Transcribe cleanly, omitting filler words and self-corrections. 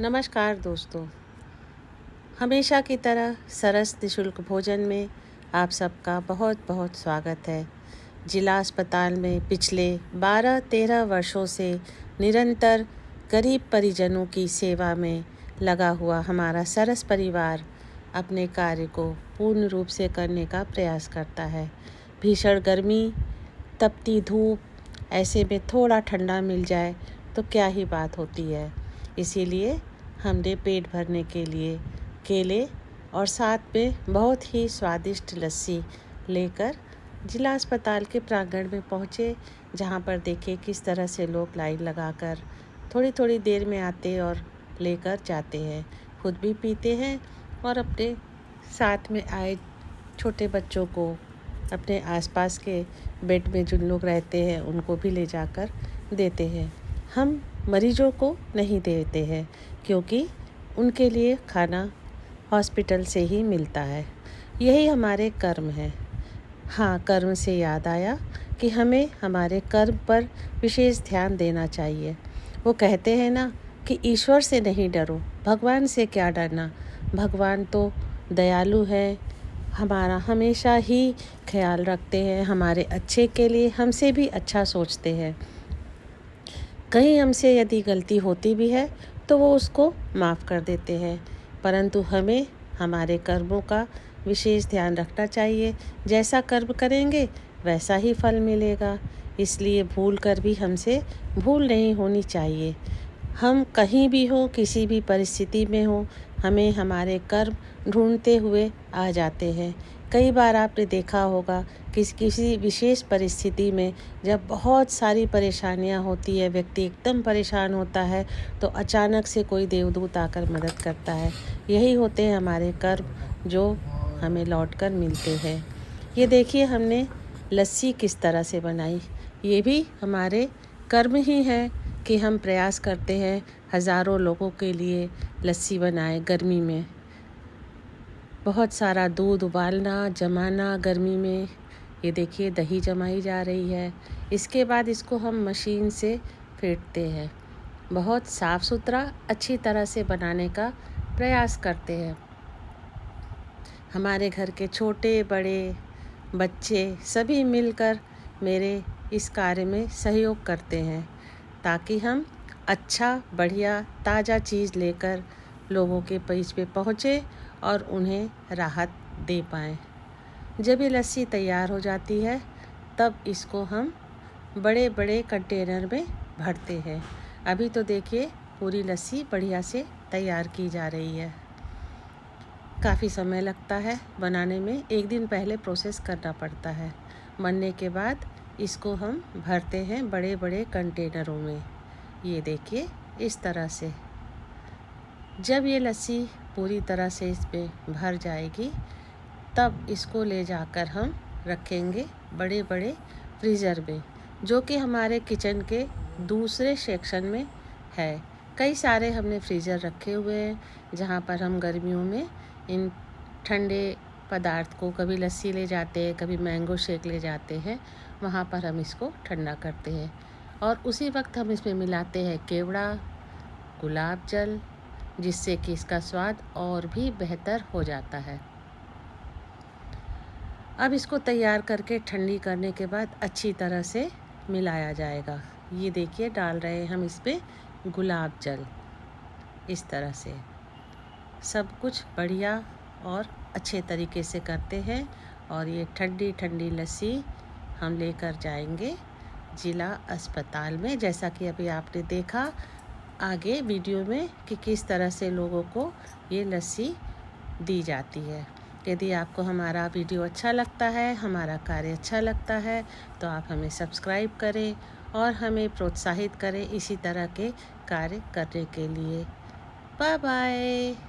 नमस्कार दोस्तों। हमेशा की तरह सरस निशुल्क भोजन में आप सबका बहुत बहुत स्वागत है। जिला अस्पताल में पिछले 12-13 वर्षों से निरंतर गरीब परिजनों की सेवा में लगा हुआ हमारा सरस परिवार अपने कार्य को पूर्ण रूप से करने का प्रयास करता है। भीषण गर्मी, तपती धूप, ऐसे में थोड़ा ठंडा मिल जाए तो क्या ही बात होती है। इसीलिए हमने पेट भरने के लिए केले और साथ में बहुत ही स्वादिष्ट लस्सी लेकर जिला अस्पताल के प्रांगण में पहुँचे, जहाँ पर देखे किस तरह से लोग लाइन लगाकर थोड़ी थोड़ी देर में आते और लेकर जाते हैं, खुद भी पीते हैं और अपने साथ में आए छोटे बच्चों को, अपने आसपास के बेड में जिन लोग रहते हैं उनको भी ले जाकर देते हैं। हम मरीजों को नहीं देते हैं क्योंकि उनके लिए खाना हॉस्पिटल से ही मिलता है। यही हमारे कर्म है। हाँ, कर्म से याद आया कि हमें हमारे कर्म पर विशेष ध्यान देना चाहिए। वो कहते हैं ना कि ईश्वर से नहीं डरो, भगवान से क्या डरना। भगवान तो दयालु है, हमारा हमेशा ही ख्याल रखते हैं, हमारे अच्छे के लिए हमसे भी अच्छा सोचते हैं। कहीं हमसे यदि गलती होती भी है तो वो उसको माफ़ कर देते हैं, परंतु हमें हमारे कर्मों का विशेष ध्यान रखना चाहिए। जैसा कर्म करेंगे वैसा ही फल मिलेगा, इसलिए भूल कर भी हमसे भूल नहीं होनी चाहिए। हम कहीं भी हो, किसी भी परिस्थिति में हो, हमें हमारे कर्म ढूंढते हुए आ जाते हैं। कई बार आपने देखा होगा कि किसी विशेष परिस्थिति में जब बहुत सारी परेशानियां होती है, व्यक्ति एकदम परेशान होता है, तो अचानक से कोई देवदूत आकर मदद करता है। यही होते हैं हमारे कर्म जो हमें लौटकर मिलते हैं। ये देखिए हमने लस्सी किस तरह से बनाई। ये भी हमारे कर्म ही है कि हम प्रयास करते हैं हज़ारों लोगों के लिए लस्सी बनाए गर्मी में। बहुत सारा दूध उबालना, जमाना गर्मी में। ये देखिए दही जमाई जा रही है। इसके बाद इसको हम मशीन से फेंटते हैं। बहुत साफ़ सुथरा अच्छी तरह से बनाने का प्रयास करते हैं। हमारे घर के छोटे बड़े बच्चे सभी मिलकर मेरे इस कार्य में सहयोग करते हैं, ताकि हम अच्छा बढ़िया ताज़ा चीज़ लेकर लोगों के बीच पे पहुँचे और उन्हें राहत दे पाएँ। जब ये लस्सी तैयार हो जाती है तब इसको हम बड़े बड़े कंटेनर में भरते हैं। अभी तो देखिए पूरी लस्सी बढ़िया से तैयार की जा रही है। काफ़ी समय लगता है बनाने में, एक दिन पहले प्रोसेस करना पड़ता है। बनने के बाद इसको हम भरते हैं बड़े बड़े कंटेनरों में। ये देखिए इस तरह से। जब ये लस्सी पूरी तरह से इसमें भर जाएगी तब इसको ले जाकर हम रखेंगे बड़े बड़े फ्रीज़र में, जो कि हमारे किचन के दूसरे सेक्शन में है। कई सारे हमने फ्रीज़र रखे हुए हैं, जहाँ पर हम गर्मियों में इन ठंडे पदार्थ को, कभी लस्सी ले जाते हैं, कभी मैंगो शेक ले जाते हैं, वहाँ पर हम इसको ठंडा करते हैं। और उसी वक्त हम इसमें मिलाते हैं केवड़ा, गुलाब जल, जिससे कि इसका स्वाद और भी बेहतर हो जाता है। अब इसको तैयार करके ठंडी करने के बाद अच्छी तरह से मिलाया जाएगा। ये देखिए डाल रहे हैं हम इस पे गुलाब जल। इस तरह से सब कुछ बढ़िया और अच्छे तरीके से करते हैं और ये ठंडी ठंडी लस्सी हम लेकर जाएंगे जिला अस्पताल में, जैसा कि अभी आपने देखा आगे वीडियो में कि किस तरह से लोगों को ये लस्सी दी जाती है। यदि आपको हमारा वीडियो अच्छा लगता है, हमारा कार्य अच्छा लगता है, तो आप हमें सब्सक्राइब करें और हमें प्रोत्साहित करें इसी तरह के कार्य करने के लिए। Bye bye.